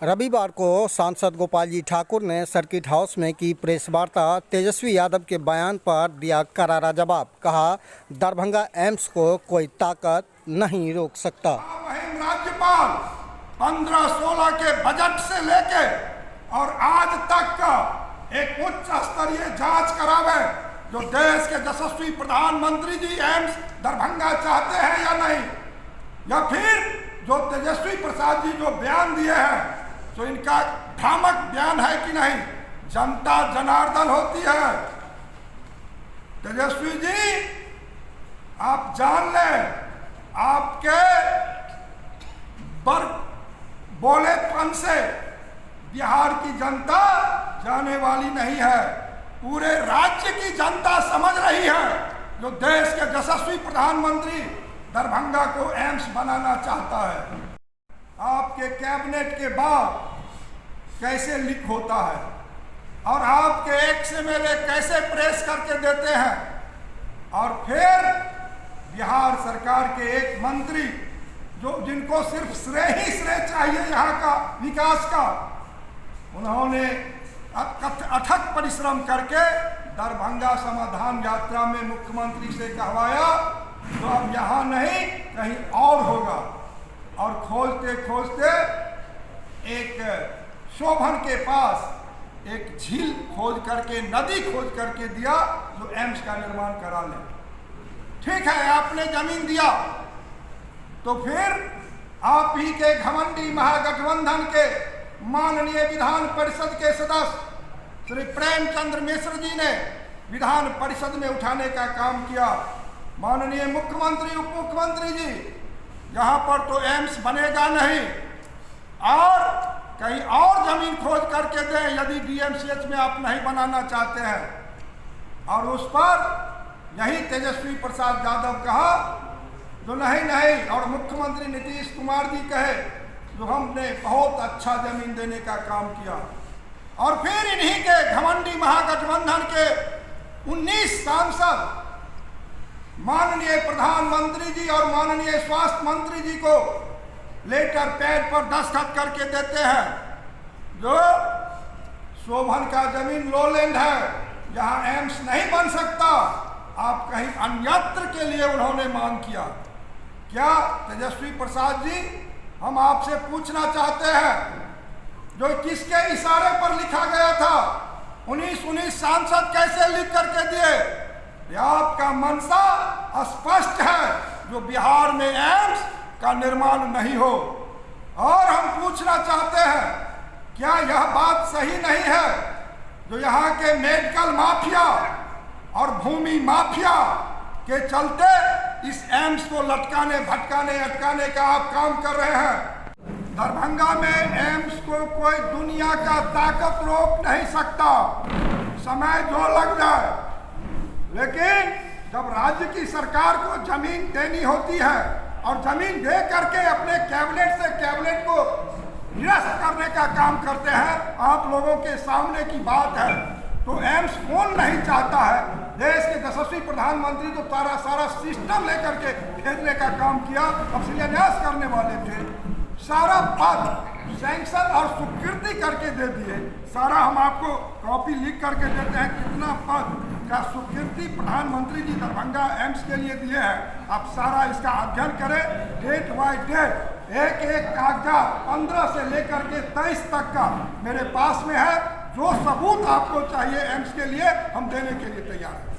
रविवार को सांसद गोपाल जी ठाकुर ने सर्किट हाउस में की प्रेस वार्ता। तेजस्वी यादव के बयान पर दिया करारा जवाब। कहा, दरभंगा एम्स को कोई ताकत नहीं रोक सकता। राज्यपाल 15-16 के बजट से लेके और आज तक का एक उच्च स्तरीय जांच करावे जो देश के यशस्वी प्रधानमंत्री जी एम्स दरभंगा चाहते हैं या नहीं, या फिर जो तेजस्वी प्रसाद जी जो बयान दिए हैं तो इनका भ्रामक बयान है कि नहीं। जनता जनार्दन होती है। तेजस्वी जी आप जान लें, आपके बोलेपन से बिहार की जनता जाने वाली नहीं है, पूरे राज्य की जनता समझ रही है जो देश के यशस्वी प्रधानमंत्री दरभंगा को एम्स बनाना चाहता है। आपके कैबिनेट के बाद कैसे लीक होता है और आपके एक से मेरे कैसे प्रेस करके देते हैं, और फिर बिहार सरकार के एक मंत्री जो जिनको सिर्फ श्रेय ही श्रेय चाहिए यहाँ का विकास का, उन्होंने अथक परिश्रम करके दरभंगा समाधान यात्रा में मुख्यमंत्री से कहवाया तो अब यहाँ नहीं कहीं और होगा, और खोजते खोजते एक शोभन के पास एक झील खोज करके, नदी खोज करके दिया जो एम्स का निर्माण करा ले। ठीक है, आपने जमीन दिया तो फिर आप ही के घमंडी महागठबंधन के माननीय विधान परिषद के सदस्य श्री प्रेमचंद्र मिश्र जी ने विधान परिषद में उठाने का काम किया। माननीय मुख्यमंत्री, उप मुख्यमंत्री जी, यहाँ पर तो एम्स बनेगा नहीं और कहीं और जमीन खोज करके दें यदि डीएमसीएच में आप नहीं बनाना चाहते हैं। और उस पर यही तेजस्वी प्रसाद यादव कहा जो नहीं, और मुख्यमंत्री नीतीश कुमार जी कहे जो हमने बहुत अच्छा जमीन देने का काम किया। और फिर इन्हीं के घमंडी महागठबंधन के 19 सांसद माननीय प्रधानमंत्री जी और माननीय स्वास्थ्य मंत्री जी को लेटर पैड पर दस्तखत करके देते हैं जो शोभन का जमीन लोलैंड है, यहाँ एम्स नहीं बन सकता। आप कहीं अन्यत्र के लिए उन्होंने मांग किया। क्या तेजस्वी प्रसाद जी, हम आपसे पूछना चाहते हैं जो किसके इशारे पर लिखा गया था 19 सांसद कैसे लिख करके दिए? आपका मंशा स्पष्ट है जो बिहार में एम्स का निर्माण नहीं हो। और हम पूछना चाहते हैं, क्या यह बात सही नहीं है जो यहाँ के मेडिकल माफिया और भूमि माफिया के चलते इस एम्स को लटकाने, भटकाने, अटकाने का आप काम कर रहे हैं? दरभंगा में एम्स को कोई दुनिया का ताकत रोक नहीं सकता, समय जो लग जाए। लेकिन जब राज्य की सरकार को जमीन देनी होती है और जमीन दे करके अपने कैबिनेट से कैबिनेट को निरस्त करने का काम करते हैं, आप लोगों के सामने की बात है। तो एम्स कौन नहीं चाहता है? देश के यशस्वी प्रधानमंत्री तो सारा सिस्टम लेकर के भेजने का काम किया, अब शिलान्यास करने वाले थे, सारा पद सैंक्शन और स्वीकृति करके दे दिए। सारा हम आपको कॉपी लिख करके देते हैं कितना पद का स्वीकृति प्रधानमंत्री जी दरभंगा एम्स के लिए दिए हैं। आप सारा इसका अध्ययन करें, डेट बाय डेट, एक कागजात 15 से लेकर के 23 तक का मेरे पास में है। जो सबूत आपको चाहिए एम्स के लिए हम देने के लिए तैयार हैं।